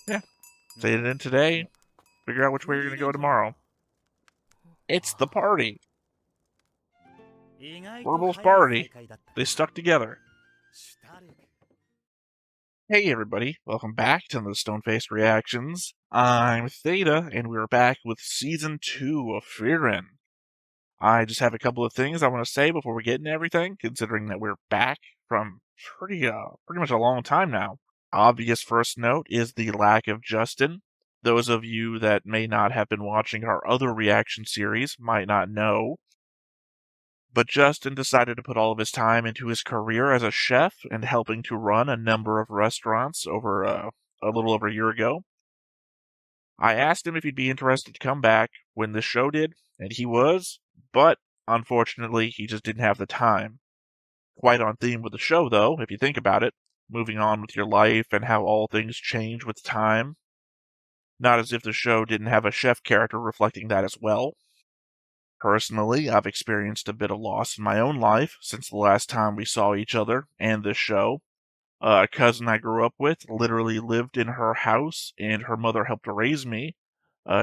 Yeah, say it in today, figure out which way you're going to go tomorrow. It's the party. Werewolf's party. They stuck together. Hey everybody, welcome back to the Stone-Faced Reactions. I'm Theta, and we're back with Season 2 of Frieren. I just have a couple of things I want to say before we get into everything, considering that we're back from pretty much a long time now. Obvious first note is the lack of Justin. Those of you that may not have been watching our other reaction series might not know, but Justin decided to put all of his time into his career as a chef and helping to run a number of restaurants over a little over a year ago. I asked him if he'd be interested to come back when this show did, and he was, but unfortunately he just didn't have the time. Quite on theme with the show, though, if you think about it, moving on with your life and how all things change with time. Not as if the show didn't have a chef character reflecting that as well. Personally, I've experienced a bit of loss in my own life since the last time we saw each other and this show. A cousin I grew up with literally lived in her house, and her mother helped to raise me,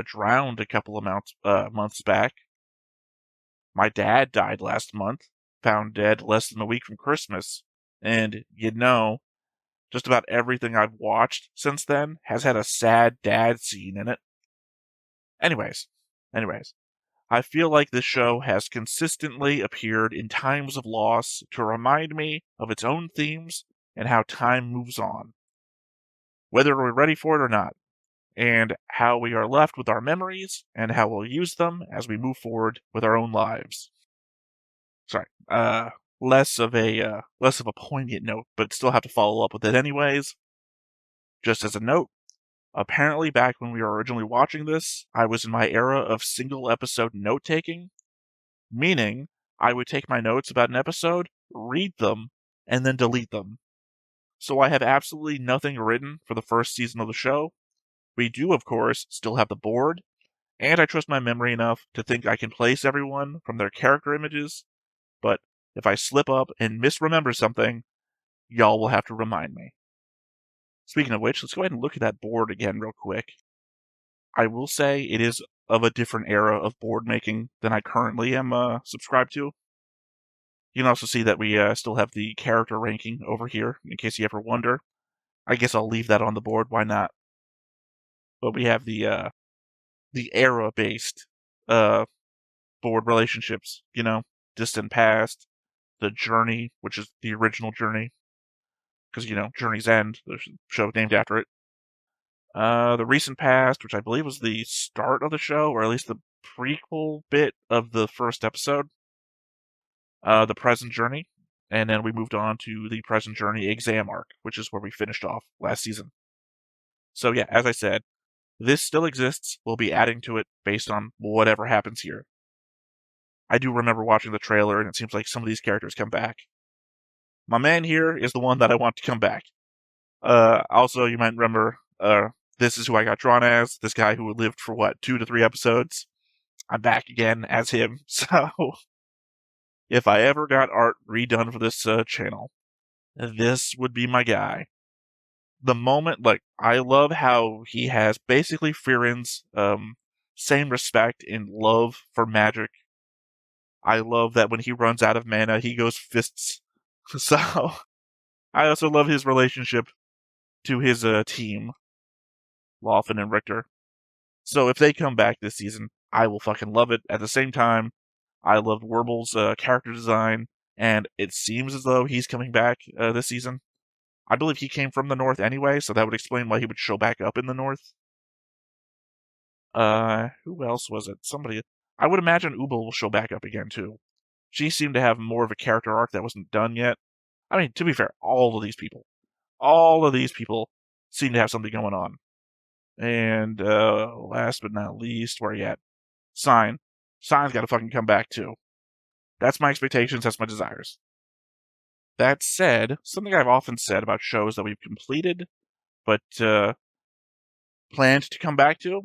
drowned a couple of months back. My dad died last month, found dead less than a week from Christmas, and, just about everything I've watched since then has had a sad dad scene in it. Anyways, I feel like this show has consistently appeared in times of loss to remind me of its own themes and how time moves on, whether we're ready for it or not, and how we are left with our memories and how we'll use them as we move forward with our own lives. Sorry, less of a poignant note, but still have to follow up with it anyways. Just as a note, apparently back when we were originally watching this, I was in my era of single episode note taking, meaning I would take my notes about an episode, read them, and then delete them. So I have absolutely nothing written for the first season of the show. We do, of course, still have the board, and I trust my memory enough to think I can place everyone from their character images, but if I slip up and misremember something, y'all will have to remind me. Speaking of which, let's go ahead and look at that board again real quick. I will say it is of a different era of board making than I currently am subscribed to. You can also see that we still have the character ranking over here, in case you ever wonder. I guess I'll leave that on the board, why not? But we have the era-based board relationships, distant past, the journey, which is the original journey, because, Journey's End, the show named after it. The recent past, which I believe was the start of the show, or at least the prequel bit of the first episode. The present journey, and then we moved on to the present journey exam arc, which is where we finished off last season. So yeah, as I said, this still exists. We'll be adding to it based on whatever happens here. I do remember watching the trailer, and it seems like some of these characters come back. My man here is the one that I want to come back. Also, you might remember, this is who I got drawn as, this guy who lived for, 2 to 3 episodes. I'm back again as him, so if I ever got art redone for this channel, this would be my guy. The moment, I love how he has basically Frieren's same respect and love for magic. I love that when he runs out of mana, he goes fists. So, I also love his relationship to his team, Lawfen and Richter. So if they come back this season, I will fucking love it. At the same time, I loved Werble's character design, and it seems as though he's coming back this season. I believe he came from the north anyway, so that would explain why he would show back up in the north. Who else was it? Somebody. I would imagine Ubel will show back up again, too. She seemed to have more of a character arc that wasn't done yet. I mean, to be fair, all of these people seem to have something going on. And, last but not least, where are you at? Sign. Sign's gotta fucking come back, too. That's my expectations, that's my desires. That said, something I've often said about shows that we've completed, but planned to come back to,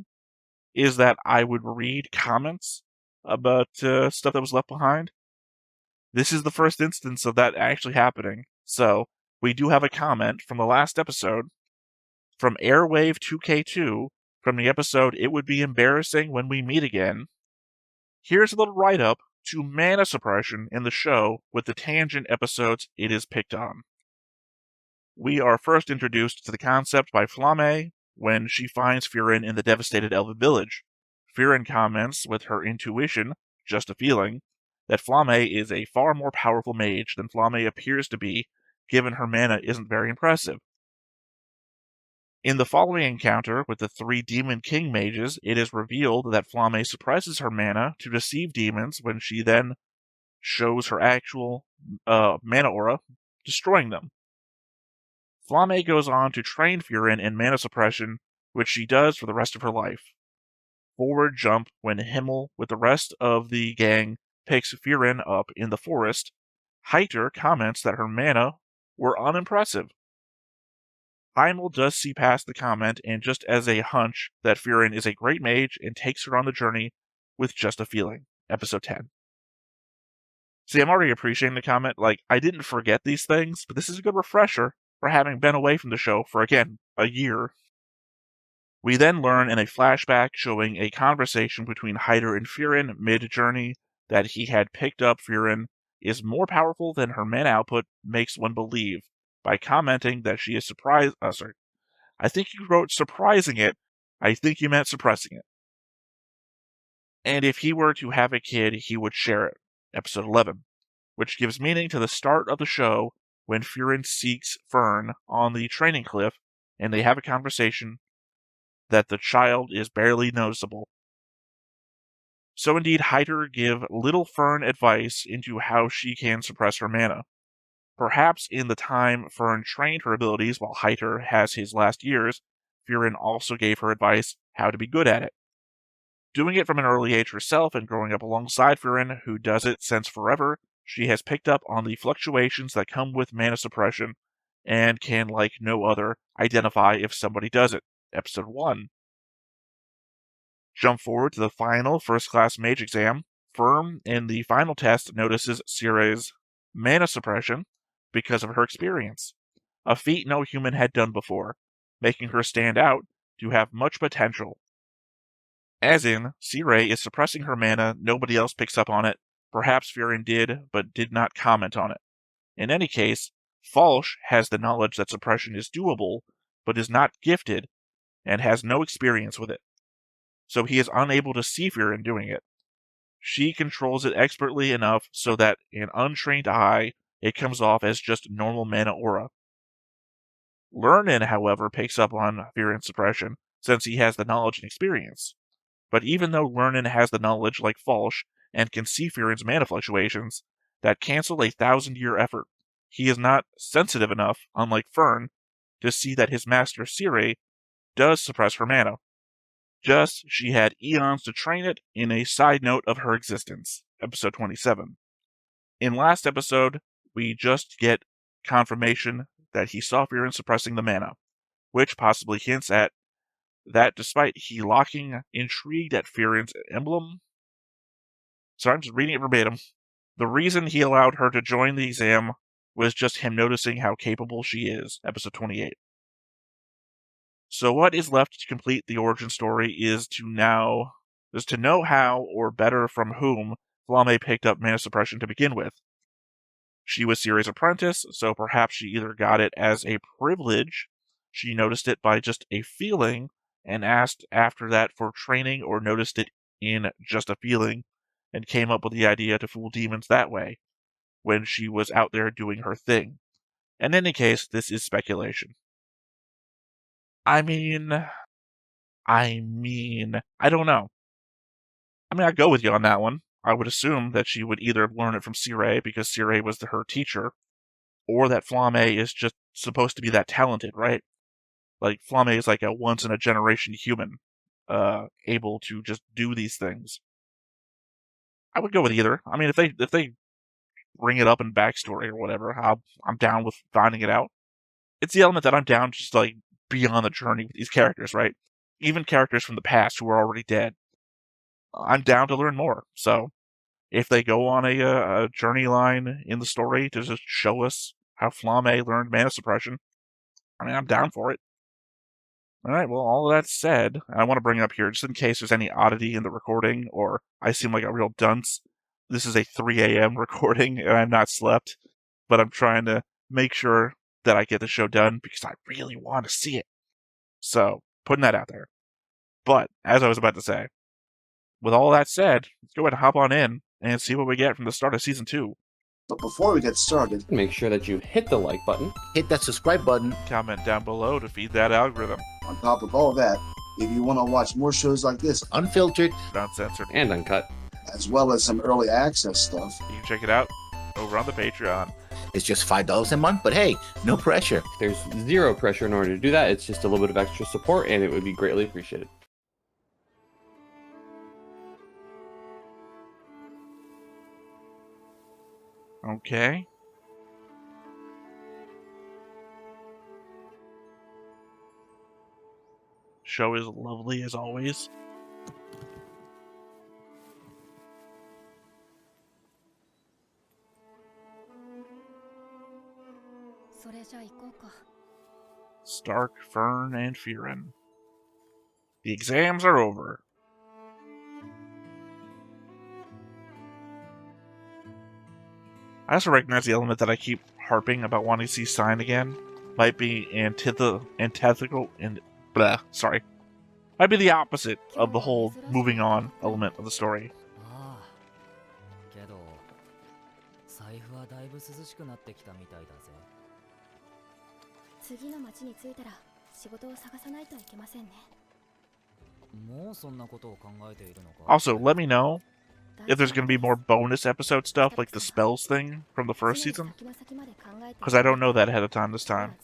is that I would read comments about stuff that was left behind. This is the first instance of that actually happening, so we do have a comment from the last episode from Airwave 2K2 from the episode It Would Be Embarrassing When We Meet Again. Here's a little write-up to mana suppression in the show with the tangent episodes it is picked on. We are first introduced to the concept by Flamme when she finds Frieren in the devastated elven village. Frieren comments with her intuition, just a feeling, that Flamme is a far more powerful mage than Flamme appears to be, given her mana isn't very impressive. In the following encounter with the 3 Demon King mages, it is revealed that Flamme suppresses her mana to deceive demons when she then shows her actual mana aura, destroying them. Flamme goes on to train Frieren in mana suppression, which she does for the rest of her life. Forward jump when Himmel, with the rest of the gang, picks Frieren up in the forest. Heiter comments that her mana were unimpressive. Himmel does see past the comment and just as a hunch that Frieren is a great mage and takes her on the journey with just a feeling. Episode 10. See, I'm already appreciating the comment. I didn't forget these things, but this is a good refresher for having been away from the show for, again, a year. We then learn in a flashback showing a conversation between Heiter and Frieren mid-journey that he had picked up Frieren is more powerful than her mana output makes one believe, by commenting that she is surprised. I think you wrote surprising it. I think you meant suppressing it. And if he were to have a kid, he would share it. Episode 11, which gives meaning to the start of the show when Frieren seeks Fern on the training cliff, and they have a conversation that the child is barely noticeable. So indeed, Heiter give little Fern advice into how she can suppress her mana. Perhaps in the time Fern trained her abilities while Heiter has his last years, Frieren also gave her advice how to be good at it. Doing it from an early age herself and growing up alongside Frieren, who does it since forever, she has picked up on the fluctuations that come with mana suppression and can, like no other, identify if somebody does it. Episode 1. Jump forward to the final first-class mage exam. Fern, in the final test, notices Sire's mana suppression because of her experience, a feat no human had done before, making her stand out to have much potential. As in, Sire is suppressing her mana, nobody else picks up on it, perhaps Frieren did, but did not comment on it. In any case, Falsch has the knowledge that suppression is doable, but is not gifted, and has no experience with it. So he is unable to see Frieren doing it. She controls it expertly enough so that an untrained eye, it comes off as just normal mana aura. Lernin, however, picks up on Frieren's suppression, since he has the knowledge and experience. But even though Lernin has the knowledge like Falsch, and can see Frieren's mana fluctuations, that cancel a 1,000-year effort, he is not sensitive enough, unlike Fern, to see that his master Sire does suppress her mana. Just she had eons to train it in a side note of her existence. Episode 27. In last episode, we just get confirmation that he saw Frieren suppressing the mana, which possibly hints at that despite he locking intrigued at Frieren's emblem. Sorry, I'm just reading it verbatim. The reason he allowed her to join the exam was just him noticing how capable she is. Episode 28. So what is left to complete the origin story is to know how, or better from whom, Flamme picked up mana suppression to begin with. She was Sire's apprentice, so perhaps she either got it as a privilege, she noticed it by just a feeling, and asked after that for training, or noticed it in just a feeling, and came up with the idea to fool demons that way, when she was out there doing her thing. In any case, this is speculation. I don't know. I'd go with you on that one. I would assume that she would either learn it from Sire, because Sire was her teacher, or that Flamme is just supposed to be that talented, right? Like, Flamme is like a once-in-a-generation human, able to just do these things. I would go with either. If they bring it up in backstory or whatever, I'm down with finding it out. It's the element that I'm down just, be on the journey with these characters, right? Even characters from the past who are already dead. I'm down to learn more, so if they go on a journey line in the story to just show us how Flame learned mana suppression. I mean, I'm down for it. Alright, well, all of that said, and I want to bring up here, just in case there's any oddity in the recording, or I seem like a real dunce, this is a 3 a.m. recording, and I'm not slept, but I'm trying to make sure that I get the show done, because I really want to see it. So, putting that out there. But, as I was about to say, with all that said, let's go ahead and hop on in and see what we get from the start of Season 2. But before we get started, make sure that you hit the like button, hit that subscribe button. Comment down below to feed that algorithm. On top of all that, if you want to watch more shows like this, unfiltered, uncensored, and uncut, as well as some early access stuff, you can check it out over on the Patreon. It's just $5 a month, but hey, no pressure. There's zero pressure in order to do that. It's just a little bit of extra support, and it would be greatly appreciated. Okay. Show is lovely as always. Stark, Fern, and Frieren. The exams are over. I also recognize the element that I keep harping about wanting to see Sign again. Might be antithetical and might be the opposite of the whole moving on element of the story. Also, let me know if there's going to be more bonus episode stuff like the spells thing from the first season, because I don't know that ahead of time this time.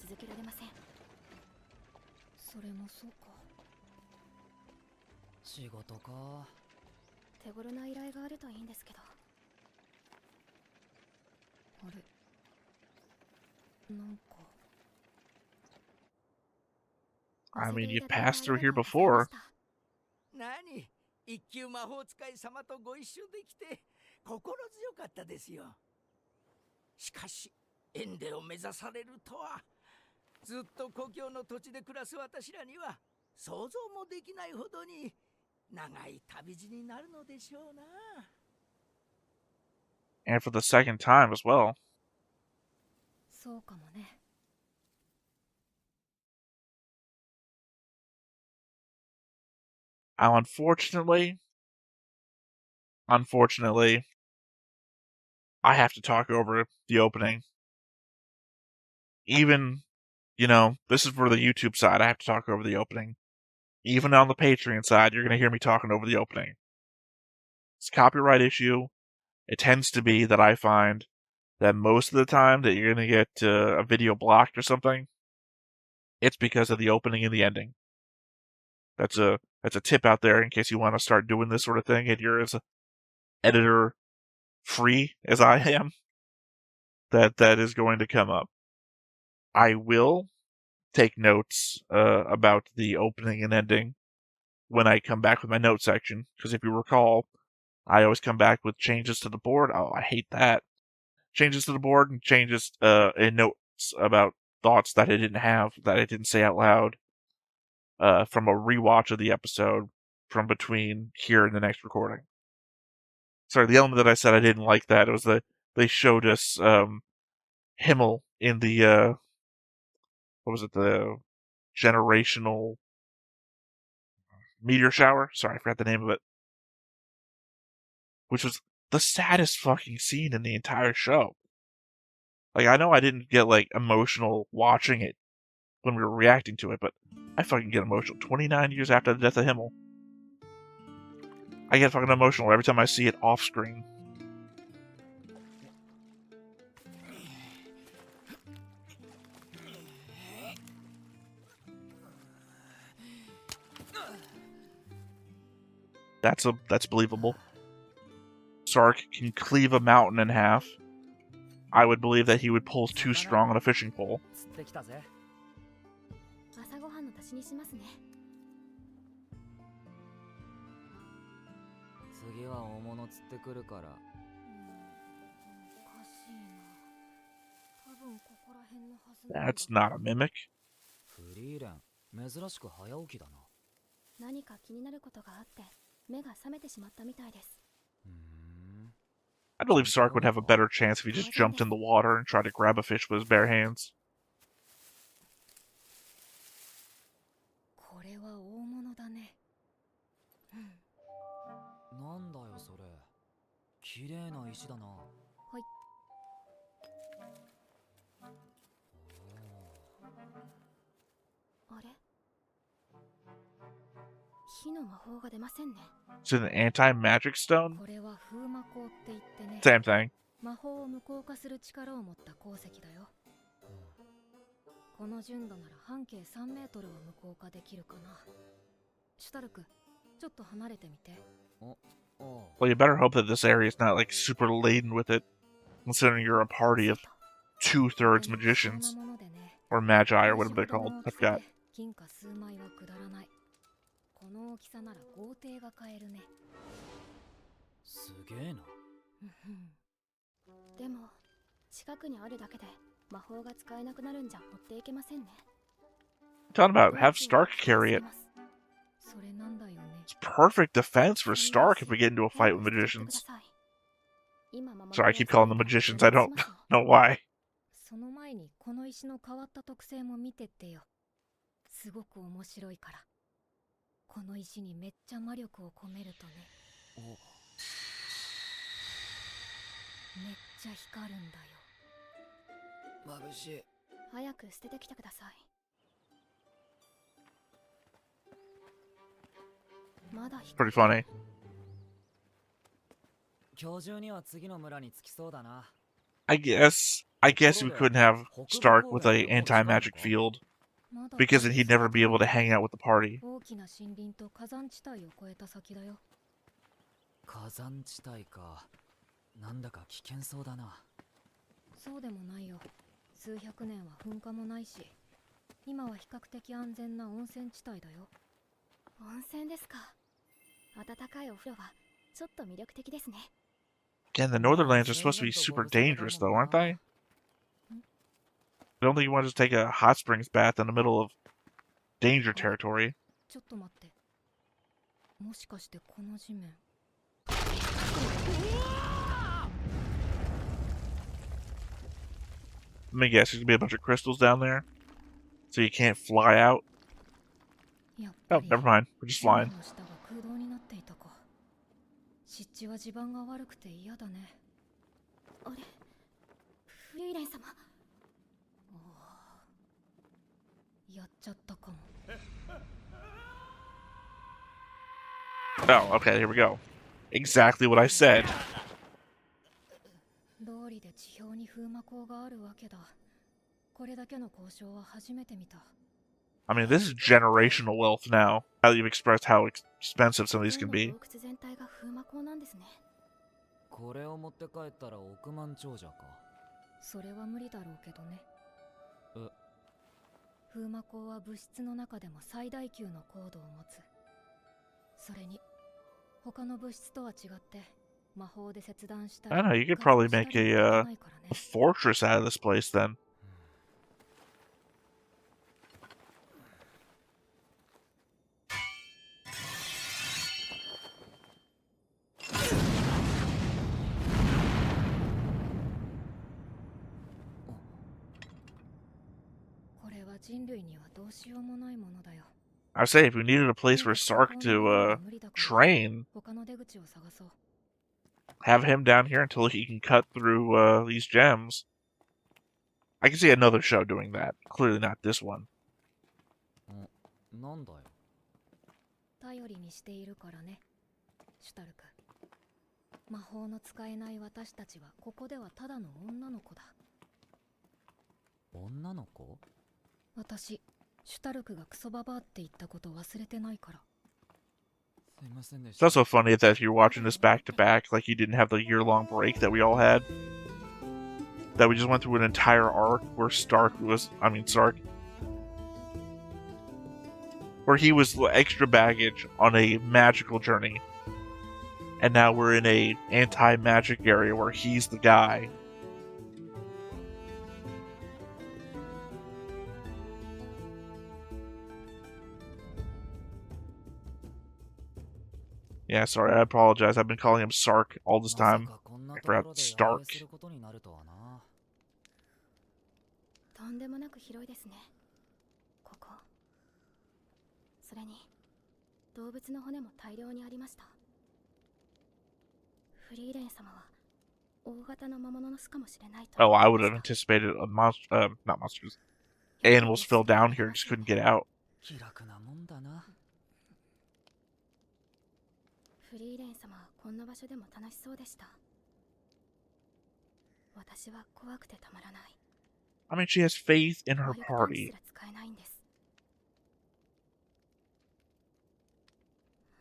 I mean, you've passed through here before. 一級魔法使い様とご一緒できて心強かったですよ。しかしエンデを目指されるとは、ずっと故郷の土地で暮らす私らには想像もできないほどに長い旅路になるのでしょうな。And for the second time as well. そうかもね。Now, unfortunately, I have to talk over the opening. Even, this is for the YouTube side, I have to talk over the opening. Even on the Patreon side, you're going to hear me talking over the opening. It's a copyright issue. It tends to be that I find that most of the time that you're going to get a video blocked or something, it's because of the opening and the ending. That's a tip out there in case you want to start doing this sort of thing and you're as editor free as I am. That is going to come up. I will take notes about the opening and ending when I come back with my note section, because if you recall, I always come back with changes to the board. Oh, I hate that. Changes to the board and changes in notes about thoughts that I didn't have, that I didn't say out loud. From a rewatch of the episode from between here and the next recording. Sorry, the element that I said I didn't like that, it was that they showed us Himmel in the, the generational meteor shower? Sorry, I forgot the name of it. Which was the saddest fucking scene in the entire show. Like, I know I didn't get, emotional watching it when we were reacting to it, but I fucking get emotional 29 years after the death of Himmel. I get fucking emotional every time I see it off screen. That's believable. Sark can cleave a mountain in half. I would believe that he would pull too strong on a fishing pole. 朝ごはんの足しにしますね。次は大物釣ってくるから。おかしいな。多分ここ That's not a mimic. フリーレン、珍しく早起きだな。何か気になることがあって目が覚めてしまったみたいです。I believe Sark would have a better chance if he just jumped in the water and tried to grab a fish with his bare hands. これは大物だね。なんだよそれ。綺麗な石だな。はい。あれ？火の魔法が出ませんね。Is it an anti-magic stone? これは風魔鋼って言ってね。Same thing. 魔法を無効化する力を持った鉱石だよ。この純度なら半径3メートルは無効化できるかな。シュタルク、ちょっと離れてみて。Well, you better hope that this area is not like super laden with it, considering you're a party of 2/3 magicians. Or magi, or whatever they're called. I forgot. 金貨数枚はくだらない。この大きさなら豪邸が買えるね。すげえな。でも近くにあるだけで魔法が使えなくなるんじゃ持っていけませんね。Talking about have Stark carry it. それなんだよね。It's perfect defense for Stark if we get into a fight with magicians. Sorry, I keep calling them magicians. I don't know why. その前にこの石の変わった特性も見てってよ。すごく面白いから。この石にめっちゃ魔力を込めるとね。めっちゃ光るんだよ。眩しい。早く捨ててきてください。まだ Pretty funny. 今日中には次の村に着きそうだな。I guess we couldn't have Stark with a anti-magic field, because then he'd never be able to hang out with the party. 大きな森林と火山地帯を越えた先だよ。火山地帯か。なんだか危険そうだな。そうでもないよ。数百年は噴火もないし、今は比較的安全な温泉地帯だよ。温泉ですか。暖かいお風呂はちょっと魅力的ですね。Again, the Northern Lands are supposed to be super dangerous, though, aren't they? I don't think you want to just take a hot springs bath in the middle of danger territory. ちょっと待って。もしかしてこの地面。Let me guess, there's gonna be a bunch of crystals down there, so you can't fly out. Oh, never mind. We're just flying. 湿地は地盤が悪くて嫌だね。あれ、フリーレン様。やっちゃったかも。Oh, okay, here we go. Exactly what I said. 道理で地表に風魔鋼があるわけだ。これだけの交渉は初めて見た。I mean, this is generational wealth now. How you've expressed how expensive some of these can be. 全体が風魔鋼なんですね。これを持って帰ったら億万長者か。それは無理だろうけどね。風魔鋼は物質の中でも最大級の高度を持つ。それに他の物質とは違って魔法で切断したり。I don't know, you could probably make a fortress out of this place then. I say, if we needed a place for Sark to train, have him down here until he can cut through these gems. I can see another show doing that. Clearly not this one. なんだよ。頼りにしているからね、シュタルク。魔法の使えない私たちはここではただの女の子だ。女の子？私、シュタルクがクソババアって言ったこと忘れてないから。すいませんでし It's た。 also funny that you're watching this back to back, like you didn't have the year-long break that we all had. That we just went through an entire arc where Sark, where he was extra baggage on a magical journey. And now we're in a anti-magic area where he's the guy. Yeah, sorry, I apologize. I've been calling him Sark all this time. I forgot Stark. とんでもなく広いですね。ここ。それに動物の骨も大量にありました。フリーレン様は大型の魔物の巣かもしれないと。 Oh, I would have anticipated a not monsters. Animals fell down here and just couldn't get out. 気楽なもんだな。フリーレン様はこんな場所でも楽しそうでした。私は怖くてたまらない。 I mean, she has faith in her party.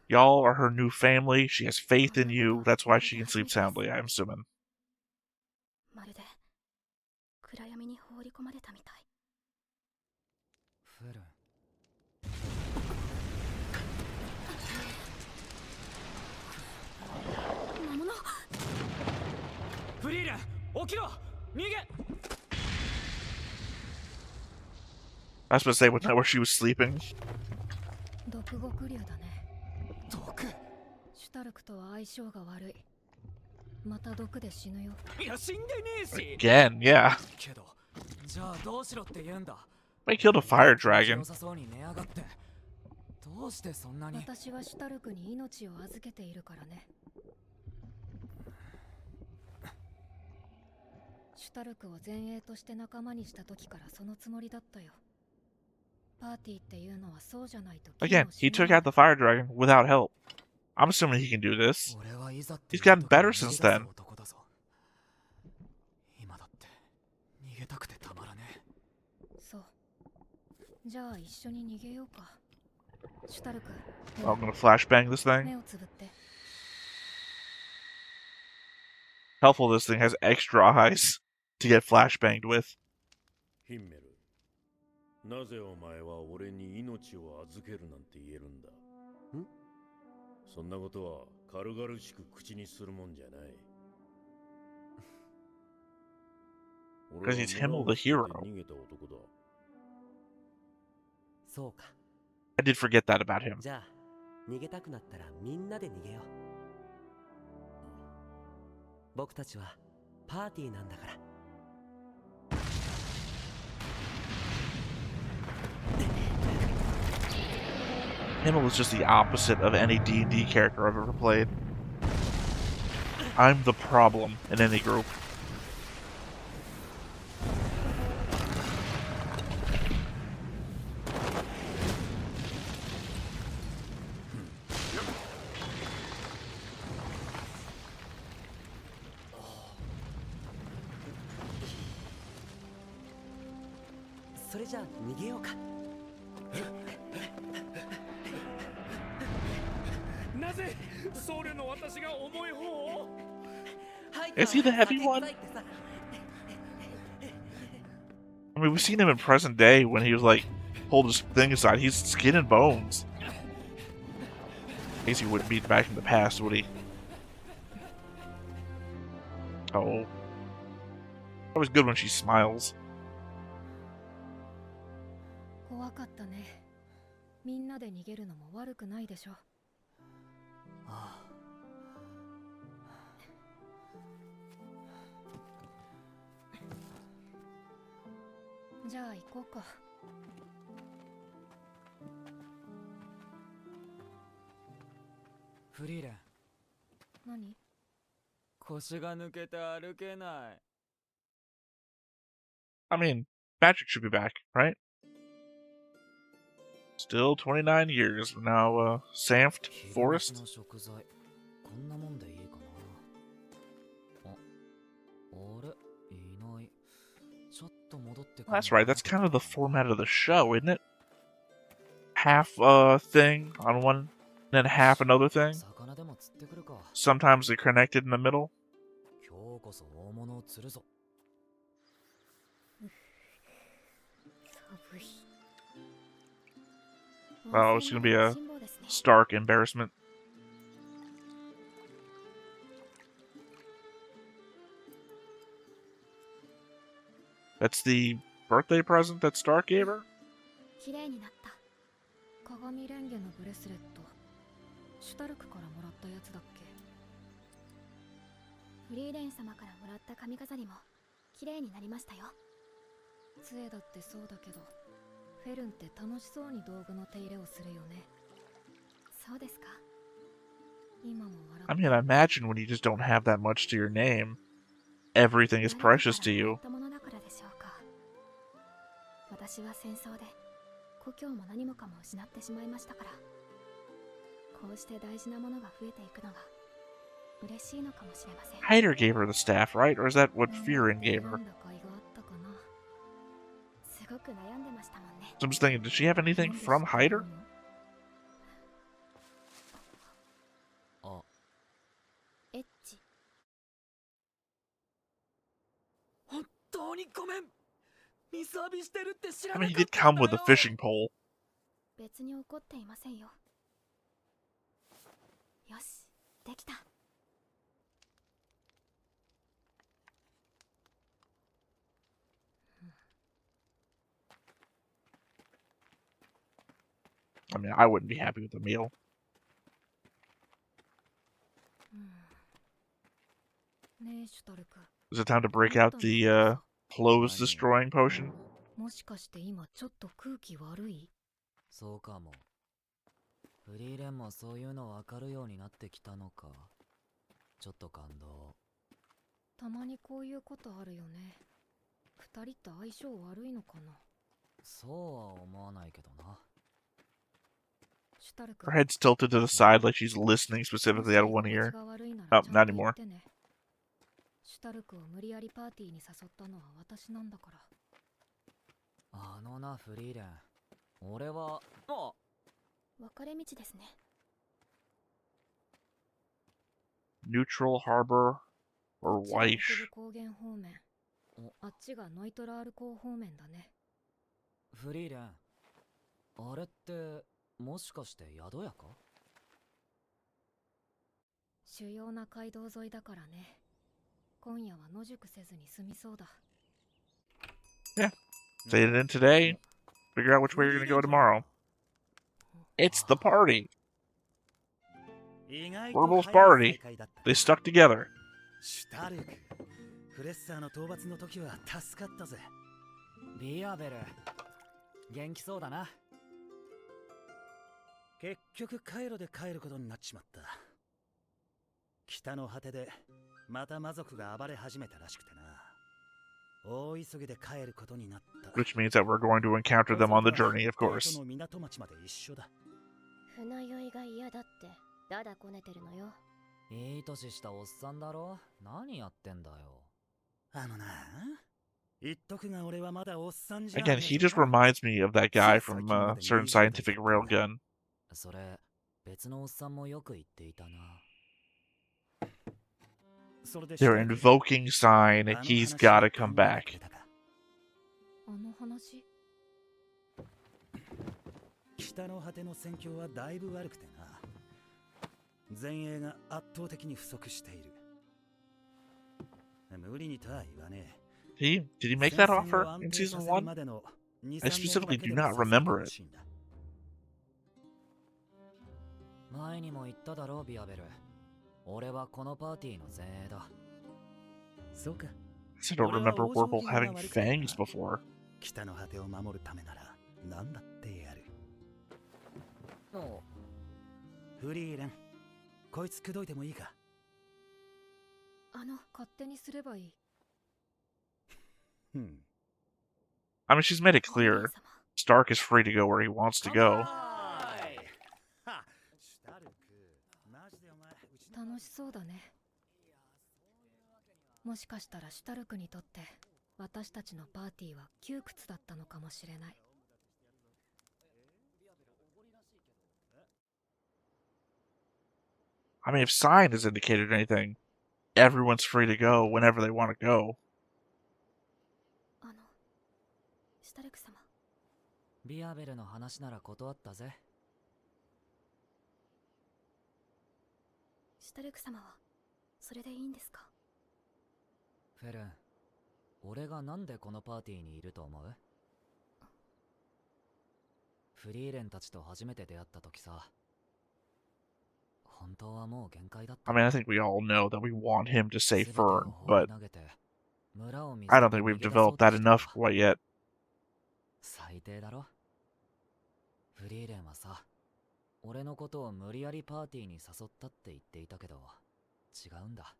Y'all are her new family. She has faith in you. That's why she can sleep soundly, I'm assuming. まるで暗闇に放り込まれたみたい。フェルン。魔物。フリーレン、起きろ！逃げ！ I was supposed to say where she was sleeping. 毒獄竜だね。毒？シュタルクとは相性が悪い。また毒で死ぬよ。いや、死んでねえし。 Again, yeah. けど、じゃあどうしろって言うんだ。 I killed a fire dragon. 良さそうに寝やがって。どうしてそんなに。私はシュタルクに命を預けているからね。シュタルクを前衛として仲間にした時からそのつもりだったよ。パーティーっていうのはそうじゃないと。 Again, he took out the fire dragon without help. I'm assuming he can do this. He's gotten better since then. 今だって逃げたくてたまらねえ。そう。じゃあ一緒に逃げようか。シュタルク。 I'm gonna flashbang this thing. 目をつぶって。 Helpful this thing has extra eyes to get flashbanged with. ヒンメル、なぜお前は俺に命を預けるなんて言えるんだ？ん？そんなことは軽々しく口にするもんじゃない。Because he's Himmel the hero. 逃げた男だ。そうか。 I did forget that about him. じゃあ逃げたくなったらみんなで逃げよう。僕たちはパーティーなんだから。 Himmel is just the opposite of any D&D character I've ever played. I'm the problem in any group. Is he the heavy one? I mean, we've seen him in present day when he was like, hold his thing aside. He's skin and bones. I guess he wouldn't be back in the past, would he? Oh. Always good when she smiles. 怖かったね。みんなで逃げるのも悪くないでしょ。ああ。じゃあ行こうか。フリーレン。何？腰が抜けて歩けない。I mean, Patrick should be back, right? Still 29 years. Now, Sanft Forest? こんなもんでいいかな。あれ、いない。 That's right, that's kind of the format of the show, isn't it? Half thing on one, then half another thing. Sometimes they're connected in the middle. Oh, it's gonna be a stark embarrassment. That's the birthday present that Stark gave her? 綺麗になった。鏡レンゲのブレスレット。シュタルクからもらったやつだっけ？フリーレン様からもらった髪飾りも綺麗になりましたよ。杖だってそうだけど、フェルンって楽しそうに道具の手入れをするよね。そうですか。今も笑って。I mean, I imagine when you just don't have that much to your name, everything is precious to you. 私は戦争で故郷も何もかも失ってしまいましたから、こうして大事なものが増えていくのが嬉しいのかもしれません。Hyder gave her the staff, right? Or is that what Frieren gave her? So I'm just thinking, does she have anything from Hyder? エッチ。本当にごめん。水浴びしてるって知ら I な mean, か he っ did たん come だ with a よ。 fishing pole. 別に怒っていませんよ。よし、できた。I mean, I wouldn't be happy with the meal. ねえ、シュタルク。 Is it time to break out the clothes destroying potion? もしかして今ちょっと空気悪い？そうかも。フリーレンもそういうの分かるようになってきたのか。ちょっと感動。たまにこういうことあるよね。二人って相性悪いのかな？そうは思わないけどな。 Her head's tilted to the side like she's listening specifically out of one ear. Oh, not anymore. シュタルクを無理やりパーティーに誘ったのは私なんだから。あのな、フリーレン。俺は、あ！分かれ道ですね。 Neutral Harbor or こっちが Weish? 北部高原方面。あっちがノイトラール港方面だね。フリーレン。あれって、もしかして宿屋か？主要な街道沿いだからね。今夜は野宿せずに済みそうだ。 Yeah. Say it in today. Figure out which way you're gonna go tomorrow. It's the party. Werewolf party. They stuck together. シュタルク、フレッサーの討伐の時は助かったぜ。ビアベル、元気そうだな。結局カイロで帰ることになっちまった。北の果てでまた魔族が暴れ始めたらしくてな。大急ぎで帰ることになった。Which means that we're going to encounter them on the journey, of course. 港町まで一緒だ。船酔いが嫌だってだだこねてるのよ。いい年したおっさんだろ。何やってんだよ。あのな、言っとくが俺はまだおっさんじゃ。 Again, he just reminds me of that guy from certain scientific railgun. それ、別のおっさんもよく言っていたな。They're invoking sign and he's gotta come back. あの話？北の果ての戦況はだいぶ悪くてな。前衛が圧倒的に不足している。無理にとは言わねえ。Did he make that offer in season 1? I specifically do not remember it. 前にも言っただろう、ビアベル。俺はこのパーティーの前衛だ。そうか。I still don't remember Werewolf having fangs before. 北の果てを守るためなら何だってやる。フリーレン、こいつ口説いてもいいか？勝手にすればいい。I mean, she's made it clear. Stark is free to go where he wants to go. 楽しそうだね。もしかしたらシュタルクにとって私たちのパーティーは窮屈だったのかもしれない。I mean, if sign has indicated anything, everyone's free to go whenever they want to go. シュタルク様。ビアベルの話なら断ったぜ。シュタルク様はそれでいいんですか？フェルン、俺がなんでこのパーティーにいると思う？フリーレンたちと初めて出会った時さ、I mean, I think we all know that we want him to save Fern, but I don't think we've developed that enough quite yet. 最低だろ。フリーレンはさ、俺のことを無理やりパーティーに誘ったって言っていたけど、違うんだ。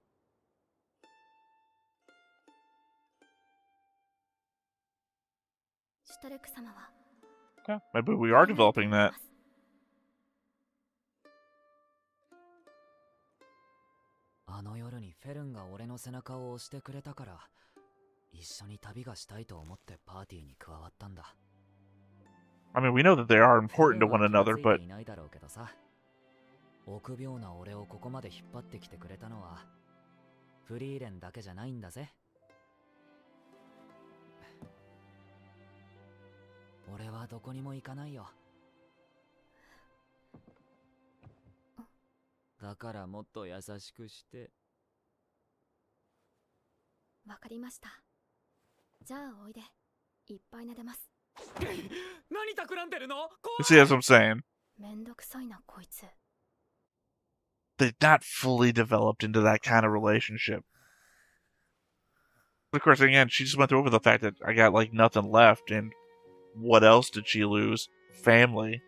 シュタルク様は Yeah, maybe we are developing that. あの夜にフェルンが俺の背中を押してくれたから、一緒に旅がしたいと思ってパーティーに加わったんだ。I mean, we know that they are important to one another, but いないだろうけどさ、臆病な俺をここまで引っ張ってきてくれたのはフリーレンだけじゃないんだぜ。俺はどこにも行かないよ。だからもっと優しくして。わかりました。じゃあおいで。いっぱい撫でます。何企んでるの？ you see, as I'm saying, めんどくさいなこいつ。 they've not fully developed into that kind of relationship. Of course, again, she just went over the fact that I got like nothing left, and what else did she lose? Family.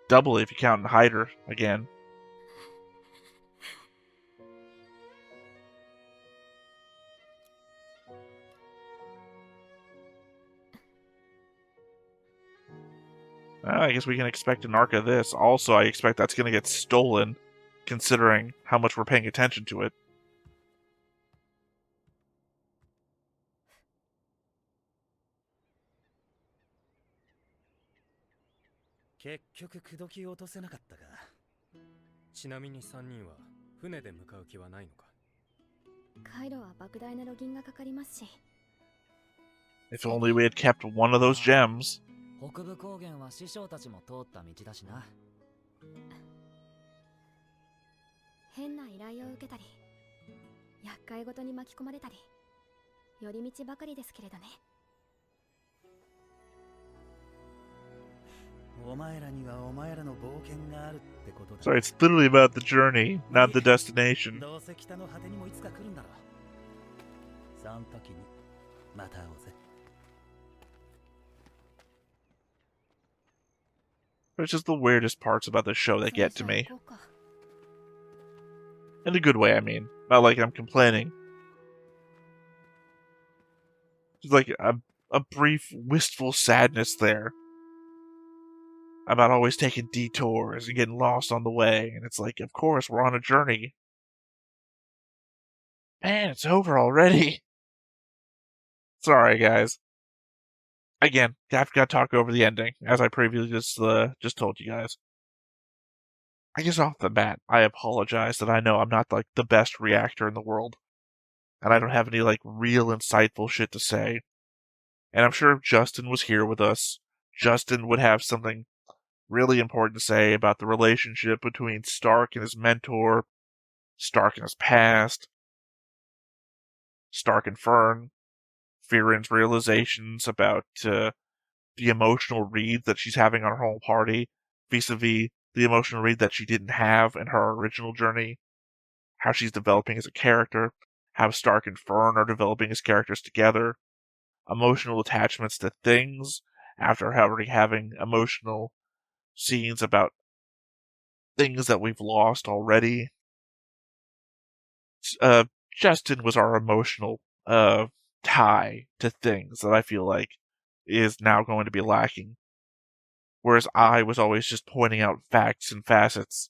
Doubly if you count Hyder again. I guess we can expect an arc of this. Also, I expect that's going to get stolen, considering how much we're paying attention to it. 結局口説き落とせなかったか。ちなみに3人は船で向かう気はないのか。カイロは莫大なロギンがかかりますし。 If only we had kept one of those gems. 北部高原は師匠たちも通った道だしな。変な依頼を受けたり、厄介ごとに巻き込まれたり、寄り道ばかりですけれどね。お前らにはお前らの冒険があるってことだ。 So it's literally about the journey, not the destination. どうせ北の果てにもいつか来るんだろう。その時にまた会おうぜ。 It's just the weirdest parts about the show that get to me. In a good way, I mean. Not like I'm complaining. Just like a brief, wistful sadness there. About always taking detours and getting lost on the way. And it's like, of course, we're on a journey. Man, it's over already. Sorry, guys. Again, I've got to talk over the ending, as I previously just told you guys. I guess off the bat, I apologize that I know I'm not like the best reactor in the world, and I don't have any like real insightful shit to say. And I'm sure if Justin was here with us, Justin would have something really important to say about the relationship between Stark and his mentor, Stark and his past, Stark and Fern, Frieren's realizations about the emotional read that she's having on her whole party, vis-a-vis the emotional read that she didn't have in her original journey, how she's developing as a character, how Stark and Fern are developing as characters together, emotional attachments to things after already having emotional scenes about things that we've lost already. Justin was our emotional tie to things that I feel like is now going to be lacking. Whereas I was always just pointing out facts and facets,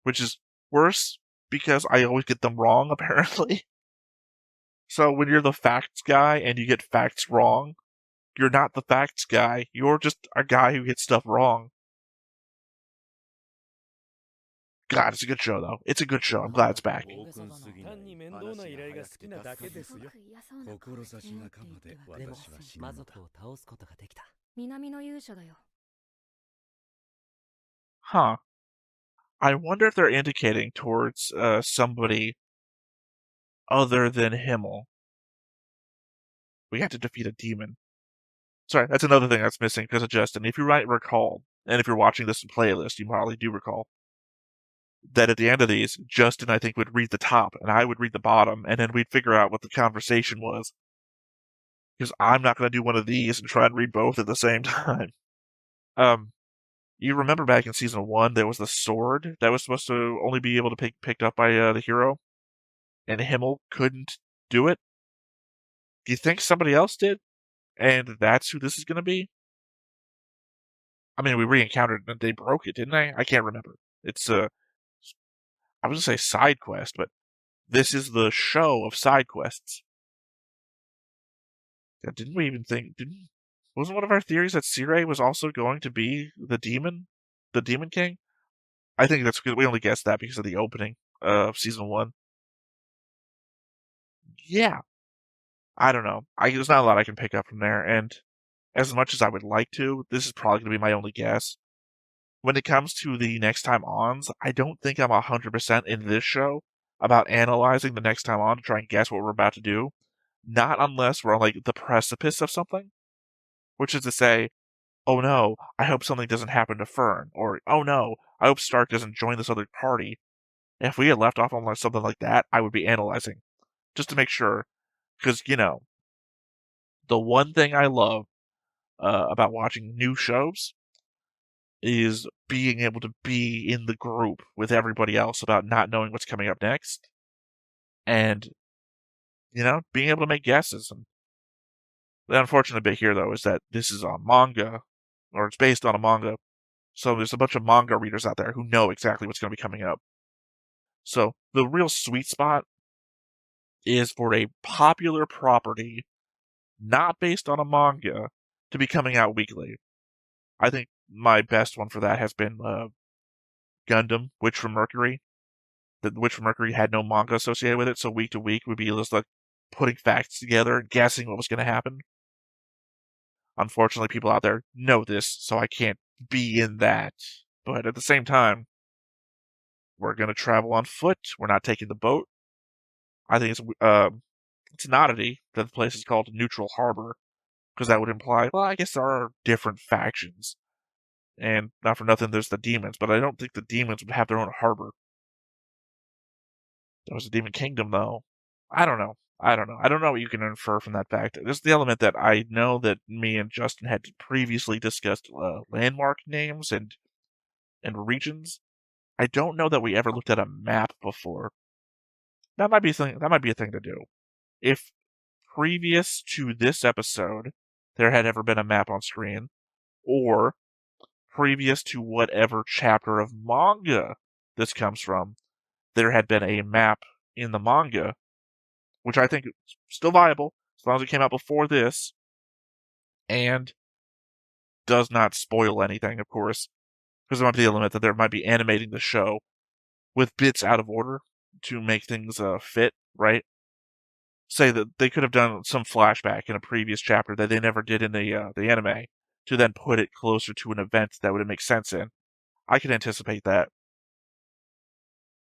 which is worse because I always get them wrong, apparently. So when you're the facts guy and you get facts wrong, you're not the facts guy, you're just a guy who gets stuff wrong. God, it's a good show, though. It's a good show. I'm glad it's back. 単に面倒な依頼が好きなだけですよ。志半ばで私は死ぬのだ。魔族を倒すことができた。南の勇者だよ。 Huh. I wonder if they're indicating towards somebody other than Himmel. We have to defeat a demon. Sorry, that's another thing that's missing because of Justin. If you might recall, and if you're watching this in playlist, you probably do recall, that at the end of these, Justin, I think, would read the top, and I would read the bottom, and then we'd figure out what the conversation was. Because I'm not going to do one of these and try and read both at the same time. You remember back in Season 1, there was the sword that was supposed to only be able to be picked up by the hero, and Himmel couldn't do it? Do you think somebody else did? And that's who this is going to be? I mean, we re-encountered and they broke it, didn't they? I can't remember. It's I was going to say side quest, but this is the show of side quests. Yeah, didn't we even think... Wasn't one of our theories that Sirei was also going to be the Demon King? I think that's good. We only guessed that because of the opening of Season 1. Yeah. I don't know. There's not a lot I can pick up from there, and as much as I would like to, this is probably going to be my only guess. When it comes to the next time ons, I don't think I'm 100% in this show about analyzing the next time on to try and guess what we're about to do. Not unless we're on, like, the precipice of something. Which is to say, oh no, I hope something doesn't happen to Fern, or oh no, I hope Stark doesn't join this other party. If we had left off on something like that, I would be analyzing. Just to make sure. Because, the one thing I love about watching new shows is being able to be in the group with everybody else about not knowing what's coming up next. And, being able to make guesses. And the unfortunate bit here, though, is that this is a manga, or it's based on a manga. So there's a bunch of manga readers out there who know exactly what's going to be coming up. So the real sweet spot is for a popular property, not based on a manga, to be coming out weekly. I think my best one for that has been Gundam, Witch from Mercury. The Witch from Mercury had no manga associated with it, so week to week would be just like putting facts together and guessing what was going to happen. Unfortunately, people out there know this, so I can't be in that. But at the same time, we're going to travel on foot. We're not taking the boat. I think it's an oddity that the place is called Neutral Harbor, because that would imply, well, I guess there are different factions. And not for nothing, there's the demons, but I don't think the demons would have their own harbor. There was a demon kingdom, though. I don't know. I don't know what you can infer from that fact. There's the element that I know that me and Justin had previously discussed landmark names and regions. I don't know that we ever looked at a map before. That might be a thing to do. If previous to this episode there had ever been a map on screen, or previous to whatever chapter of manga this comes from, there had been a map in the manga, which I think is still viable, as long as it came out before this, and does not spoil anything, of course, because there might be the element that there might be animating the show with bits out of order to make things fit, right? Say that they could have done some flashback in a previous chapter that they never did in the anime, to then put it closer to an event that would make sense in. I can anticipate that.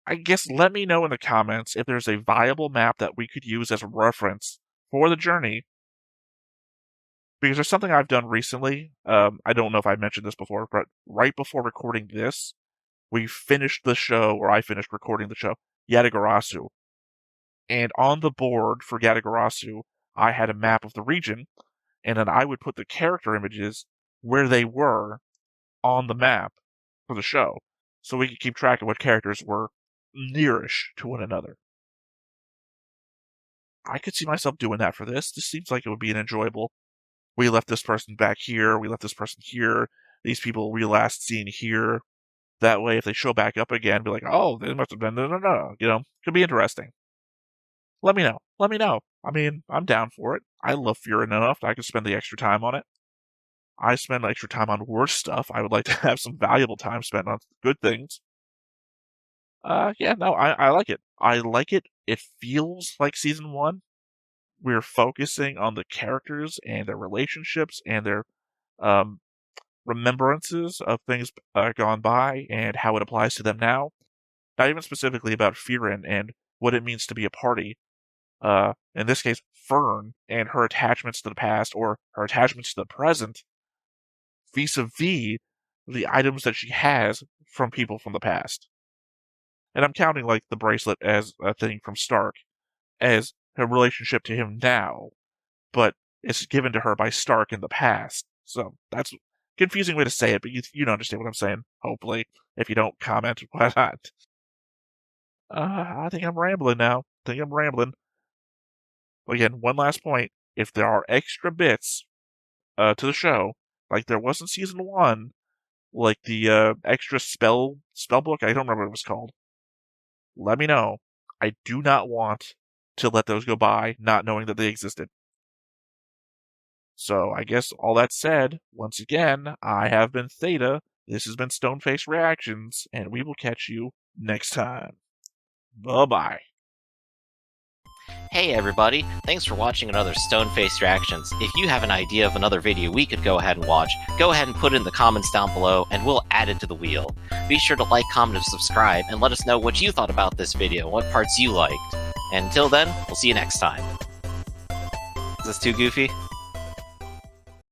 I guess let me know in the comments if there's a viable map that we could use as a reference for the journey. Because there's something I've done recently. I don't know if I mentioned this before, but right before recording this, we finished the show, or I finished recording the show, Yatagarasu. And on the board for Yatagarasu, I had a map of the region, and then I would put the character images where they were on the map for the show, so we could keep track of what characters were nearish to one another. I could see myself doing that for this. This seems like it would be an enjoyable. We left this person back here, we left this person here, these people we last seen here. That way, if they show back up again, be like, oh, they must have been, no. Could be interesting. Let me know. Let me know. I mean, I'm down for it. I love Frieren enough that I could spend the extra time on it. I spend extra time on worse stuff. I would like to have some valuable time spent on good things. I like it. I like it. It feels like Season 1. We're focusing on the characters and their relationships and their remembrances of things gone by and how it applies to them now. Not even specifically about Frieren and what it means to be a party. In this case, Fern and her attachments to the past or her attachments to the present vis-a-vis the items that she has from people from the past. And I'm counting like the bracelet as a thing from Stark as her relationship to him now, but it's given to her by Stark in the past. So that's a confusing way to say it, but you understand what I'm saying, hopefully. If you don't, comment, why not? I think I'm rambling now. Again, one last point. If there are extra bits to the show, like there was in season 1, like the extra spell book, I don't remember what it was called. Let me know. I do not want to let those go by, not knowing that they existed. So I guess all that said, once again, I have been Theta, this has been Stoneface Reactions, and we will catch you next time. Bye-bye. Hey everybody, thanks for watching another Stoneface Reactions. If you have an idea of another video we could go ahead and watch, go ahead and put it in the comments down below and we'll add it to the wheel. Be sure to like, comment, and subscribe, and let us know what you thought about this video and what parts you liked. And until then, we'll see you next time. Is this too goofy?